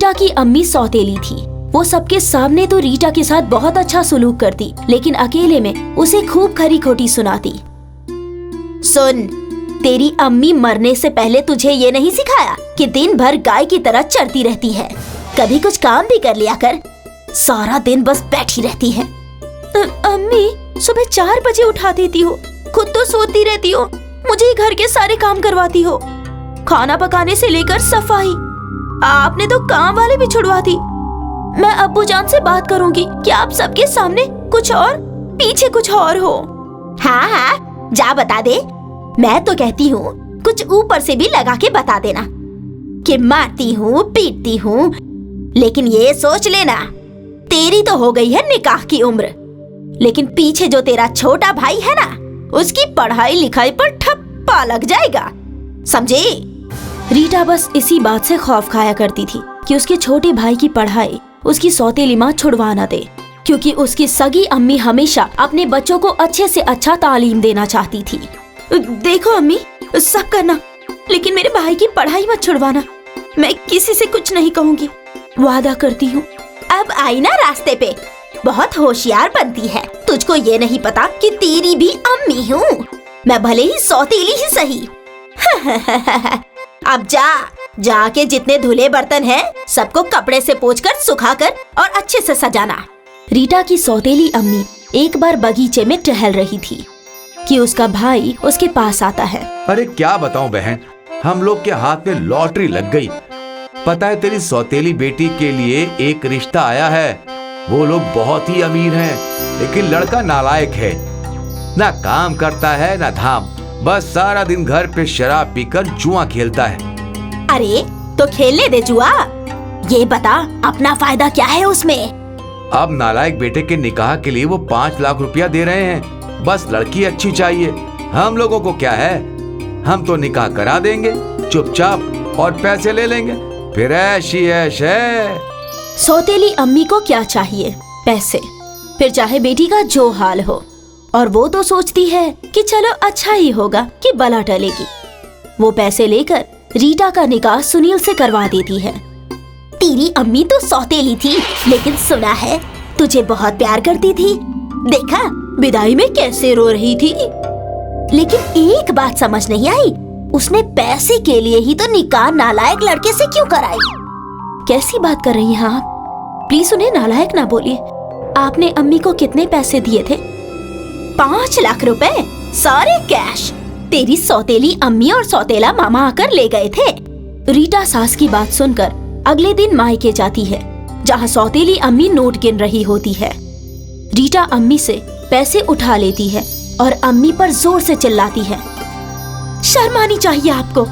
रीटा की अम्मी सौतेली थी। वो सबके सामने तो रीटा के साथ बहुत अच्छा सुलूक करती, लेकिन अकेले में उसे खूब खरी खोटी सुनाती। सुन, तेरी अम्मी मरने से पहले तुझे ये नहीं सिखाया कि दिन भर गाय की तरह चरती रहती है? कभी कुछ काम भी कर लिया कर, सारा दिन बस बैठी रहती है। अम्मी, सुबह 4 बजे उठा देती हो, खुद तो सोती रहती हो, मुझे ही घर के सारे काम करवाती हो, खाना पकाने से लेकर सफाई। आपने तो काम वाले भी छुड़वा दी। मैं अब्बू जान से बात करूंगी कि आप सबके सामने कुछ और पीछे कुछ और हो। हाँ हाँ, जा बता दे। मैं तो कहती हूँ कुछ ऊपर से भी लगा के बता देना कि मारती हूँ, पीटती हूँ, लेकिन ये सोच लेना, तेरी तो हो गई है निकाह की उम्र, लेकिन पीछे जो तेरा छोटा भाई है ना, उसकी पढ़ाई लिखाई पर ठप्पा लग जाएगा, समझे? रीटा बस इसी बात से खौफ खाया करती थी कि उसके छोटे भाई की पढ़ाई उसकी सौतेली माँ छुड़वा न दे, क्योंकि उसकी सगी अम्मी हमेशा अपने बच्चों को अच्छे से अच्छा तालीम देना चाहती थी। देखो अम्मी, सब करना, लेकिन मेरे भाई की पढ़ाई मत छुड़वाना। मैं किसी से कुछ नहीं कहूँगी, वादा करती हूँ। अब आई ना रास्ते पे, बहुत होशियार बनती है। तुझको ये नहीं पता कि तेरी भी अम्मी हूँ मैं, भले ही सौतेली ही सही। अब जाके जितने धुले बर्तन हैं, सबको कपड़े से पोंछकर, सुखाकर और अच्छे से सजाना। रीटा की सौतेली अम्मी एक बार बगीचे में टहल रही थी कि उसका भाई उसके पास आता है। अरे क्या बताऊं बहन, हम लोग के हाथ में लॉटरी लग गई। पता है, तेरी सौतेली बेटी के लिए एक रिश्ता आया है। वो लोग बहुत ही अमीर हैं, लेकिन लड़का नालायक है, ना काम करता है ना धाम, बस सारा दिन घर पे शराब पीकर जुआ खेलता है। अरे तो खेलने दे जुआ, ये बता अपना फायदा क्या है उसमें? अब नालायक बेटे के निकाह के लिए वो 5 लाख रुपया दे रहे हैं। बस लड़की अच्छी चाहिए, हम लोगों को क्या है, हम तो निकाह करा देंगे चुपचाप और पैसे ले लेंगे, फिर ऐश ही ऐश है। सौतेली अम्मी को क्या चाहिए? पैसे, फिर चाहे बेटी का जो हाल हो। और वो तो सोचती है कि चलो अच्छा ही होगा कि बला टलेगी। वो पैसे लेकर रीटा का निकाह सुनील से करवा देती है। तेरी अम्मी तो सौतेली थी, लेकिन सुना है तुझे बहुत प्यार करती थी। देखा विदाई में कैसे रो रही थी। लेकिन एक बात समझ नहीं आई, उसने पैसे के लिए ही तो निकाह नालायक लड़के से क्यों कराई? कैसी बात कर रही हैं आप? प्लीज उन्हें नालायक ना बोलिए। आपने अम्मी को कितने पैसे दिए थे? 5 लाख रुपए, सारे कैश। तेरी सौतेली अम्मी और सौतेला मामा आकर ले गए थे। रीटा सास की बात सुनकर अगले दिन मायके जाती है, जहाँ सौतेली अम्मी नोट गिन रही होती है। रीटा अम्मी से पैसे उठा लेती है और अम्मी पर जोर से चिल्लाती है, शर्म आनी चाहिए आपको।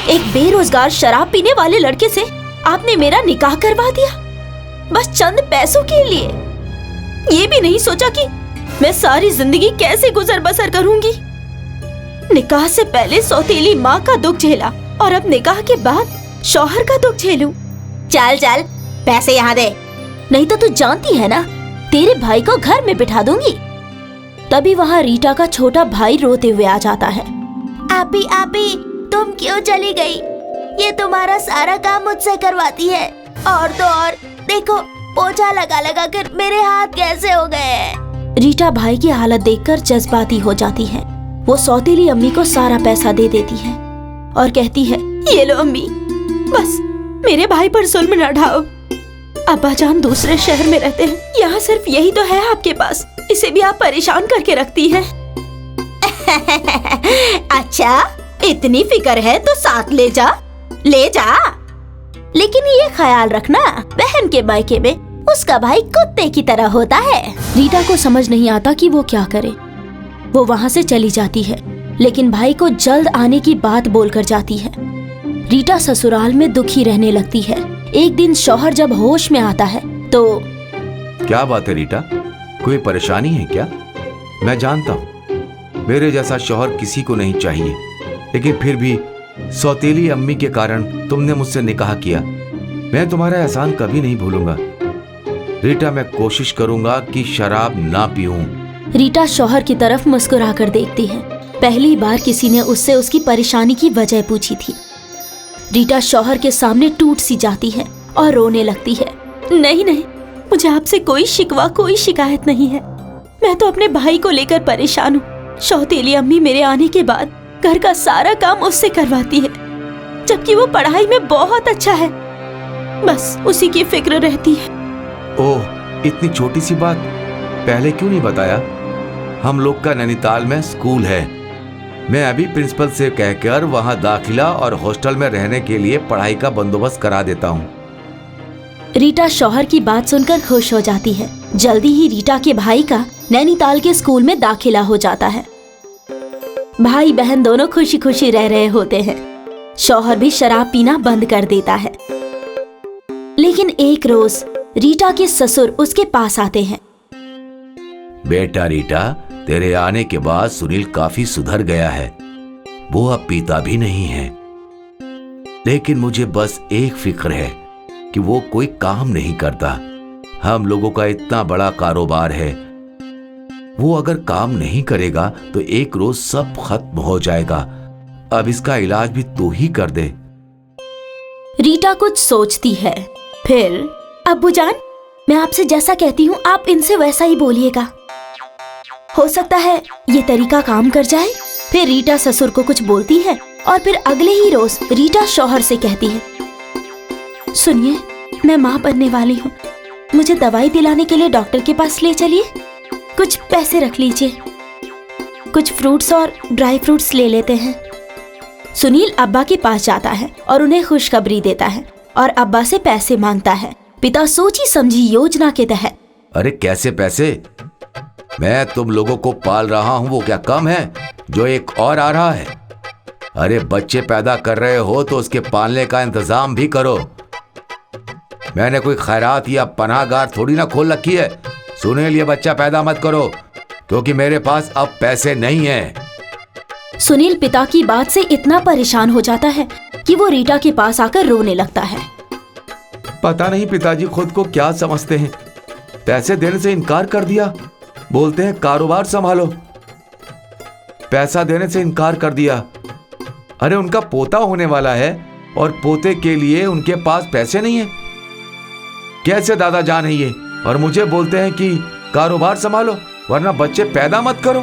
एक बेरोजगार शराब पीने वाले लड़के से आपने मेरा निकाह करवा दिया, बस चंद पैसों के लिए। ये भी नहीं सोचा कि मैं सारी जिंदगी कैसे गुजर बसर करूंगी। निकाह से पहले सौतेली माँ का दुख झेला और अब निकाह के बाद शौहर का दुख झेलूं। चल चल पैसे यहाँ दे, नहीं तो तू जानती है ना, तेरे भाई को घर में बिठा दूंगी। तभी वहाँ रीटा का छोटा भाई रोते हुए आ जाता है। आपी आपी, तुम क्यों चली गई? ये तुम्हारा सारा काम मुझसे करवाती है, और तो और देखो पोछा लगा लगा कर मेरे हाथ कैसे हो गए हैं। रीटा भाई की हालत देखकर जज्बाती हो जाती है। वो सौतेली अम्मी को सारा पैसा दे देती है और कहती है, ये लो अम्मी, बस मेरे भाई पर जुल्म न ढाओ। अब्बा जान दूसरे शहर में रहते हैं, यहाँ सिर्फ यही तो है आपके पास, इसे भी आप परेशान करके रखती हैं। अच्छा, इतनी फिक्र है तो साथ ले जा, ले जा। लेकिन ये ख्याल रखना, बहन के मायके में उसका भाई कुत्ते की तरह होता है। रीटा को समझ नहीं आता कि वो क्या करे। वो वहाँ से चली जाती है, लेकिन भाई को जल्द आने की बात बोलकर जाती है। रीटा ससुराल में दुखी रहने लगती है। एक दिन शौहर जब होश में आता है तो, क्या बात है रीटा, कोई परेशानी है क्या? मैं जानता हूँ मेरे जैसा शौहर किसी को नहीं चाहिए, लेकिन फिर भी सौतेली अम्मी के कारण तुमने मुझसे निकाह किया। मैं तुम्हारा एहसान कभी नहीं भूलूंगा। रीटा, मैं कोशिश करूंगा कि शराब ना पीऊं। रीटा शौहर की तरफ मुस्कुरा कर देखती है। पहली बार किसी ने उससे उसकी परेशानी की वजह पूछी थी। रीटा शौहर के सामने टूट सी जाती है और रोने लगती है। नहीं नहीं, मुझे आपसे कोई शिकवा, कोई शिकायत नहीं है। मैं तो अपने भाई को लेकर परेशान हूँ। सौतेली अम्मी मेरे आने के बाद घर का सारा काम उससे करवाती है, जबकि वो पढ़ाई में बहुत अच्छा है। बस उसी की फिक्र रहती है। ओह, इतनी छोटी सी बात पहले क्यों नहीं बताया? हम लोग का नैनीताल में स्कूल है। मैं अभी प्रिंसिपल से कहकर वहाँ दाखिला और हॉस्टल में रहने के लिए पढ़ाई का बंदोबस्त करा देता हूँ। रीटा शौहर की बात सुनकर खुश हो जाती है। जल्दी ही रीटा के भाई का नैनीताल के स्कूल में दाखिला हो जाता है। भाई बहन दोनों खुशी खुशी रह रहे होते हैं। शौहर भी शराब पीना बंद कर देता है। लेकिन एक रोज रीटा के ससुर उसके पास आते हैं। बेटा रीटा, तेरे आने के बाद सुनील काफी सुधर गया है। वो अब पीता भी नहीं है। लेकिन मुझे बस एक फिक्र है कि वो कोई काम नहीं करता। हम लोगों का इतना बड़ा कारोबार है, वो अगर काम नहीं करेगा तो एक रोज सब खत्म हो जाएगा। अब इसका इलाज भी तू ही कर दे। रीटा कुछ सोचती है। फिर, अब्बूजान, मैं आपसे जैसा कहती हूँ आप इनसे वैसा ही बोलिएगा। हो सकता है ये तरीका काम कर जाए। फिर रीटा ससुर को कुछ बोलती है और फिर अगले ही रोज रीटा शौहर से कहती है, सुनिए, मैं माँ बनने वाली हूँ। मुझे दवाई दिलाने के लिए डॉक्टर के पास ले चलिए। कुछ पैसे रख लीजिए। कुछ फ्रूट्स और ड्राई फ्रूट्स ले लेते हैं। सुनील अब्बा के पास जाता है और उन्हें खुशखबरी देता है और अब्बा से पैसे मांगता है। पिता सोची समझी योजना के तहत, अरे कैसे पैसे? मैं तुम लोगों को पाल रहा हूँ, वो क्या कम है जो एक और आ रहा है? अरे बच्चे पैदा कर रहे हो तो उसके पालने का इंतजाम भी करो। मैंने कोई खैरात या पनाहगार थोड़ी ना खोल रखी है। सुनील, ये बच्चा पैदा मत करो क्योंकि मेरे पास अब पैसे नहीं है। सुनील पिता की बात से इतना परेशान हो जाता है कि वो रीटा के पास आकर रोने लगता है। पता नहीं पिताजी खुद को क्या समझते हैं। पैसे देने से इनकार कर दिया, बोलते हैं कारोबार संभालो। पैसा देने से इनकार कर दिया। अरे उनका पोता होने वाला है और पोते के लिए उनके पास पैसे नहीं है। कैसे दादा जान है ये? और मुझे बोलते हैं कि कारोबार संभालो वरना बच्चे पैदा मत करो।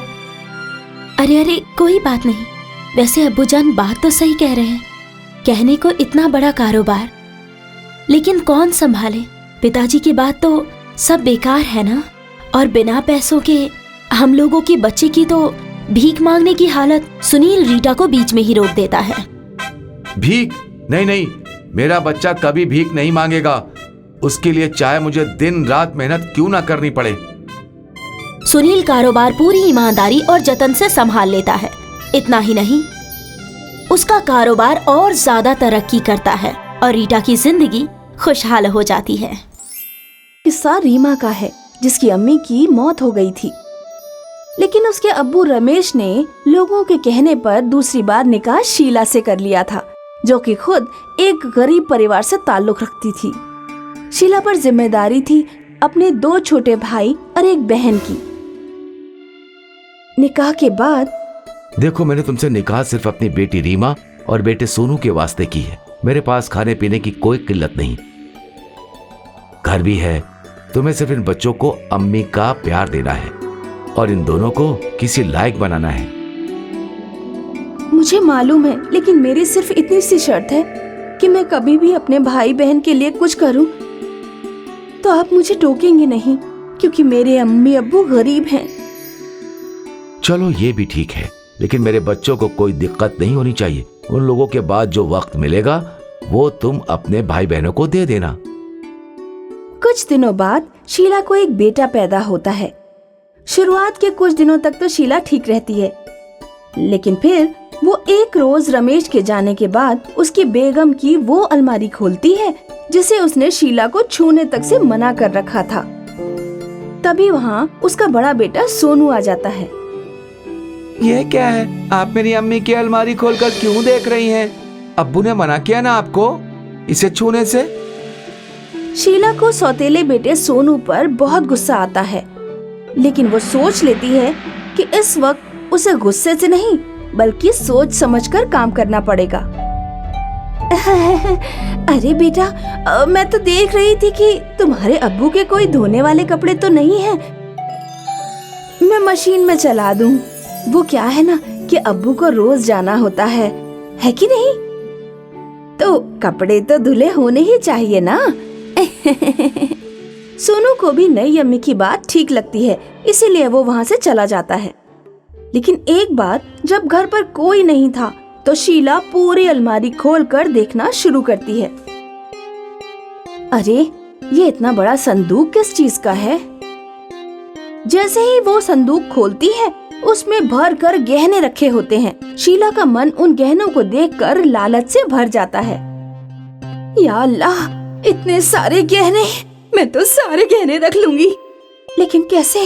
अरे अरे, कोई बात नहीं। वैसे अब्बूजान बात तो सही कह रहे हैं। कहने को इतना बड़ा कारोबार, लेकिन कौन संभाले? पिताजी की बात तो सब बेकार है ना। और बिना पैसों के हम लोगों के बच्चे की तो भीख मांगने की हालत। सुनील रीटा को बीच में ही रोक देता है। भीख? नहीं नहीं, मेरा बच्चा कभी भीख नहीं मांगेगा। उसके लिए चाहे मुझे दिन रात मेहनत क्यों ना करनी पड़े। सुनील कारोबार पूरी ईमानदारी और जतन से संभाल लेता है। इतना ही नहीं, उसका कारोबार और ज्यादा तरक्की करता है और रीटा की जिंदगी खुशहाल हो जाती है। किस्सा रीमा का है, जिसकी अम्मी की मौत हो गई थी, लेकिन उसके अब्बू रमेश ने लोगों के कहने पर दूसरी बार निकाह शीला से कर लिया था, जो कि खुद एक गरीब परिवार से ताल्लुक रखती थी। शीला पर जिम्मेदारी थी अपने 2 छोटे भाई और एक बहन की। निकाह के बाद, देखो, मैंने तुमसे निकाह सिर्फ अपनी बेटी रीमा और बेटे सोनू के वास्ते की है। मेरे पास खाने पीने की कोई किल्लत नहीं, घर भी है। तुम्हें सिर्फ इन बच्चों को अम्मी का प्यार देना है और इन दोनों को किसी लायक बनाना है। मुझे मालूम है, लेकिन मेरी सिर्फ इतनी सी शर्त है कि मैं कभी भी अपने भाई बहन के लिए कुछ करूं तो आप मुझे टोकेंगे नहीं, क्योंकि मेरे अम्मी अब्बू गरीब हैं। चलो ये भी ठीक है, लेकिन मेरे बच्चों को कोई दिक्कत नहीं होनी चाहिए। उन लोगों के बाद जो वक्त मिलेगा वो तुम अपने भाई बहनों को दे देना। कुछ दिनों बाद शीला को एक बेटा पैदा होता है। शुरुआत के कुछ दिनों तक तो शीला ठीक रहती है, लेकिन फिर वो एक रोज रमेश के जाने के बाद उसकी बेगम की वो अलमारी खोलती है जिसे उसने शीला को छूने तक से मना कर रखा था। तभी वहाँ उसका बड़ा बेटा सोनू आ जाता है। ये क्या है? आप मेरी अम्मी की अलमारी खोलकर क्यों देख रही हैं? अब्बू ने मना किया ना आपको इसे छूने से। शीला को सौतेले बेटे सोनू पर बहुत गुस्सा आता है, लेकिन वो सोच लेती है कि इस वक्त उसे गुस्से से नहीं बल्कि सोच समझकर काम करना पड़ेगा। अरे बेटा, मैं तो देख रही थी कि तुम्हारे अब्बू के कोई धोने वाले कपड़े तो नहीं हैं। मैं मशीन में चला दूं। वो क्या है ना कि अब्बू को रोज जाना होता है कि नहीं? तो कपड़े तो धुले होने ही चाहिए ना। सोनू को भी नई अम्मी की बात ठीक लगती है, इसीलिए वो वहाँ से चला जाता है। लेकिन एक बार जब घर पर कोई नहीं था तो शीला पूरी अलमारी खोलकर देखना शुरू करती है। अरे, ये इतना बड़ा संदूक किस चीज का है? जैसे ही वो संदूक खोलती है, उसमें भर कर गहने रखे होते हैं। शीला का मन उन गहनों को देखकर लालच से भर जाता है। या अल्लाह, इतने सारे गहने! मैं तो सारे गहने रख लूंगी, लेकिन कैसे?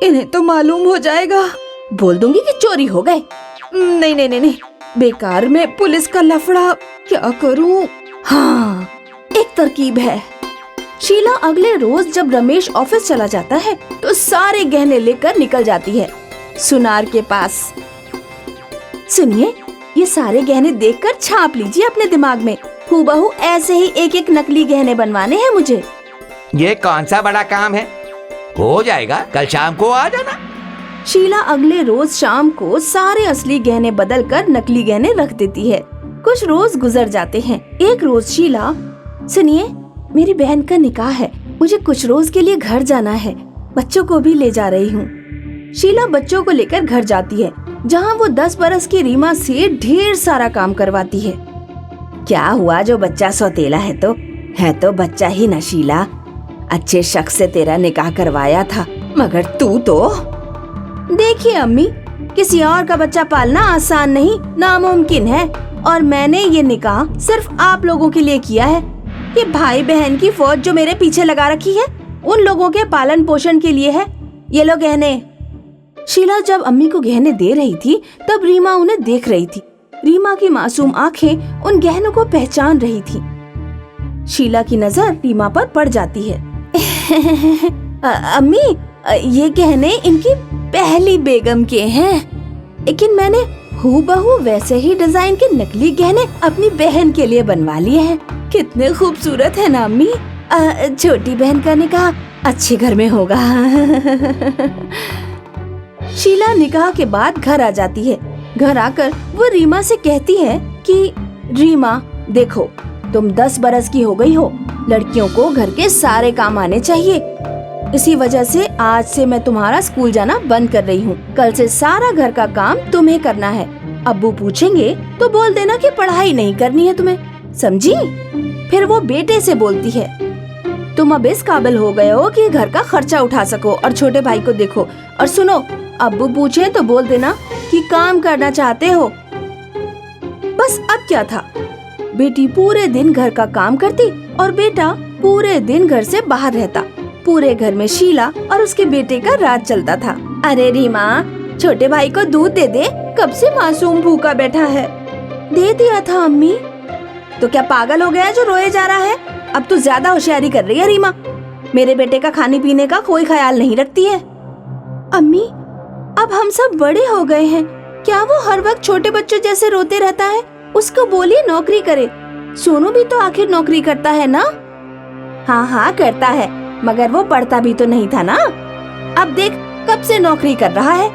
इन्हें तो मालूम हो जाएगा। बोल दूंगी कि चोरी हो गए। नहीं नहीं नहीं नहीं, बेकार में पुलिस का लफड़ा। क्या करूं? हाँ, एक तरकीब है। शीला अगले रोज जब रमेश ऑफिस चला जाता है तो सारे गहने लेकर निकल जाती है सुनार के पास। सुनिए, ये सारे गहने देखकर छाप लीजिए अपने दिमाग में। हूबहू ऐसे ही एक एक नकली गहने बनवाने हैं मुझे। ये कौन सा बड़ा काम है? हो जाएगा, कल शाम को आ जाना। शीला अगले रोज शाम को सारे असली गहने बदल कर नकली गहने रख देती है। कुछ रोज गुजर जाते हैं। एक रोज शीला, सुनिए, मेरी बहन का निकाह है, मुझे कुछ रोज के लिए घर जाना है, बच्चों को भी ले जा रही हूँ। शीला बच्चों को लेकर घर जाती है, जहाँ वो 10 बरस की रीमा से ढेर सारा काम करवाती है। क्या हुआ, जो बच्चा सौतेला है तो बच्चा ही ना शीला। अच्छे शख्स से तेरा निकाह करवाया था, मगर तू तो। देखिए अम्मी, किसी और का बच्चा पालना आसान नहीं, नामुमकिन है। और मैंने ये निकाह सिर्फ आप लोगों के लिए किया है। ये भाई बहन की फौज जो मेरे पीछे लगा रखी है, उन लोगों के पालन पोषण के लिए है। ये लो गहने। शीला जब अम्मी को गहने दे रही थी तब रीमा उन्हें देख रही थी। रीमा की मासूम आंखें उन गहनों को पहचान रही थी। शीला की नजर रीमा पर पड़ जाती है। अम्मी, ये गहने इनकी पहली बेगम के हैं, लेकिन मैंने हूबहू वैसे ही डिजाइन के नकली गहने अपनी बहन के लिए बनवा लिए हैं। कितने खूबसूरत है ना अम्मी। छोटी बहन का निकाह अच्छे घर में होगा। शीला निकाह के बाद घर आ जाती है। घर आकर वो रीमा से कहती है कि रीमा, देखो, तुम 10 बरस की हो गई हो, लड़कियों को घर के सारे काम आने चाहिए। इसी वजह से आज से मैं तुम्हारा स्कूल जाना बंद कर रही हूँ। कल से सारा घर का काम तुम्हें करना है। अब्बू पूछेंगे तो बोल देना कि पढ़ाई नहीं करनी है तुम्हें, समझी? फिर वो बेटे से बोलती है, तुम अब इस काबिल हो गए हो कि घर का खर्चा उठा सको और छोटे भाई को देखो। और सुनो, अब्बू पूछे तो बोल देना कि काम करना चाहते हो। बस अब क्या था, बेटी पूरे दिन घर का काम करती और बेटा पूरे दिन घर से बाहर रहता। पूरे घर में शीला और उसके बेटे का राज चलता था। अरे रीमा, छोटे भाई को दूध दे दे, कब से मासूम भूखा बैठा है। दे दिया था अम्मी। तो क्या पागल हो गया जो रोए जा रहा है? अब तू ज्यादा होशियारी कर रही है रीमा। मेरे बेटे का खाने पीने का कोई ख्याल नहीं रखती है। अम्मी, अब हम सब बड़े हो गए हैं, क्या वो हर वक्त छोटे बच्चों जैसे रोते रहता है? उसको बोलिए नौकरी करे। सोनू भी तो आखिर नौकरी करता है ना? हाँ हाँ करता है, मगर वो पढ़ता भी तो नहीं था ना। अब देख कब से नौकरी कर रहा है,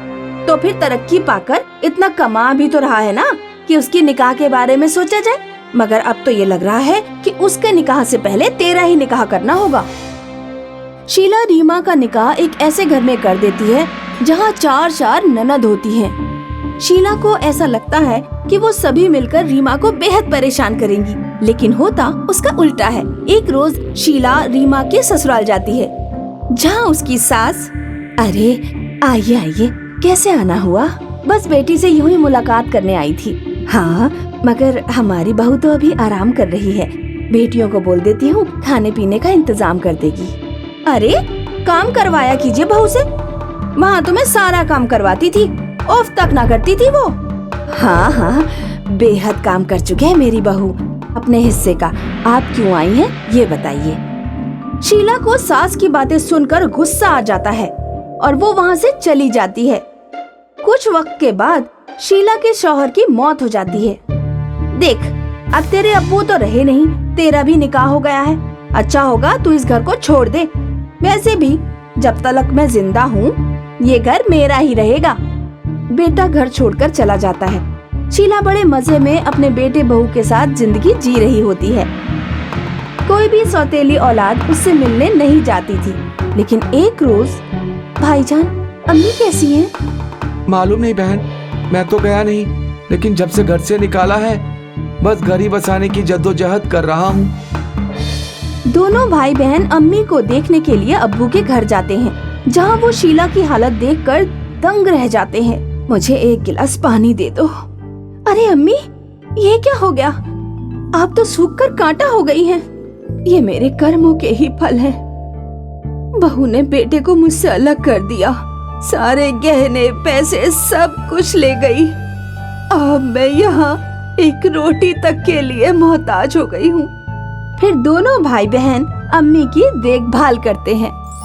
तो फिर तरक्की पाकर इतना कमा भी तो रहा है ना कि उसकी निकाह के बारे में सोचा जाए। मगर अब तो ये लग रहा है कि उसके निकाह से पहले तेरा ही निकाह करना होगा। शीला रीमा का निकाह एक ऐसे घर में कर देती है जहाँ 4 ननद होती हैं। शीला को ऐसा लगता है कि वो सभी मिलकर रीमा को बेहद परेशान करेंगी, लेकिन होता उसका उल्टा है। एक रोज शीला रीमा के ससुराल जाती है, जहाँ उसकी सास, अरे आइए आइए, कैसे आना हुआ? बस बेटी से यूं ही मुलाकात करने आई थी। हाँ, मगर हमारी बहू तो अभी आराम कर रही है। बेटियों को बोल देती हूँ खाने पीने का इंतजाम कर देगी। अरे काम करवाया कीजिए बहू से, वहाँ तो मैं सारा काम करवाती थी, ऑफ तक ना करती थी वो। हाँ हाँ, बेहद काम कर चुके हैं मेरी बहू अपने हिस्से का। आप क्यों आई हैं ये बताइए। शीला को सास की बातें सुनकर गुस्सा आ जाता है और वो वहाँ से चली जाती है। कुछ वक्त के बाद शीला के शौहर की मौत हो जाती है। देख, अब तेरे अब्बू तो रहे नहीं, तेरा भी निकाह हो गया है। अच्छा होगा तू इस घर को छोड़ दे। वैसे भी जब तक मैं जिंदा हूँ ये घर मेरा ही रहेगा। बेटा घर छोड़कर चला जाता है। शीला बड़े मजे में अपने बेटे बहू के साथ जिंदगी जी रही होती है। कोई भी सौतेली औलाद उससे मिलने नहीं जाती थी, लेकिन एक रोज, भाईजान अम्मी कैसी हैं? मालूम नहीं बहन, मैं तो गया नहीं, लेकिन जब से घर से निकाला है बस घर ही बसाने की जद्दोजहद कर रहा हूँ। दोनों भाई बहन अम्मी को देखने के लिए अब्बू के घर जाते हैं, जहाँ वो शीला की हालत देखकर दंग रह जाते हैं। मुझे एक गिलास पानी दे दो। अरे अम्मी, ये क्या हो गया? आप तो सूखकर कांटा हो गई हैं। ये मेरे कर्मों के ही फल हैं। बहू ने बेटे को मुझसे अलग कर दिया, सारे गहने पैसे सब कुछ ले गई। अब मैं यहाँ एक रोटी तक के लिए मोहताज हो गई हूँ। फिर दोनों भाई बहन अम्मी की देखभाल करते हैं।